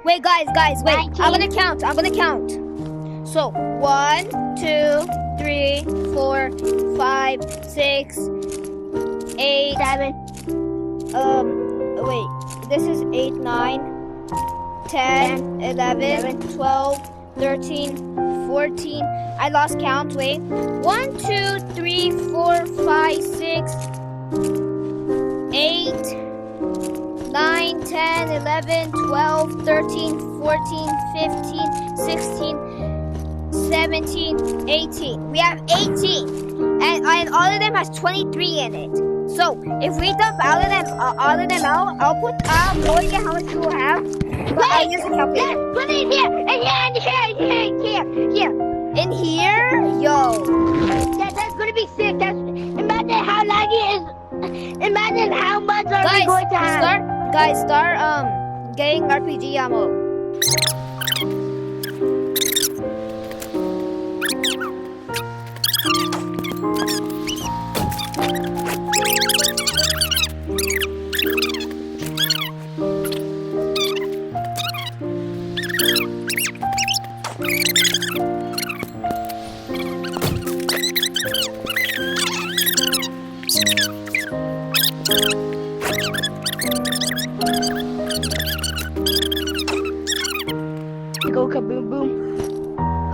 Wait, guys, wait. 19. I'm gonna count. So 1, 2, 3, 4, 5, 6, 8. 7. Wait. This is 8, 9, 10, 11, 12, 13, 14. I lost count. Wait. 1, 2, 3, 4, 5, 6, 8, 9, 10, 11, 12, 13, 14, 15, 16, 17, 18. We have 18. And all of them has 23 in it. So if we dump all of them out, I'll go and get how much you have. But I use a calculator. Yes, put it here. And here. In here? Yo. Yeah, that's gonna be sick. Imagine how laggy it is. Imagine how much are we going to have. Start getting RPG ammo. Go kaboom boom.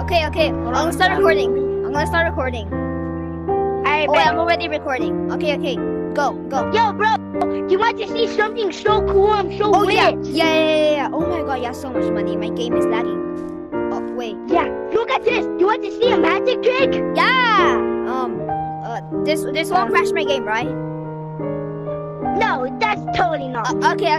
Okay. I'm gonna start recording. Alright, Wait, I'm already recording. Okay. Go. Yo, bro, you want to see something so cool? I'm so Oh rich. yeah. Oh my god, yeah, so much money. My game is lagging. Oh wait. Yeah, look at this. You want to see a magic trick? Yeah. This won't crash my game, right? No, that's totally not. Okay.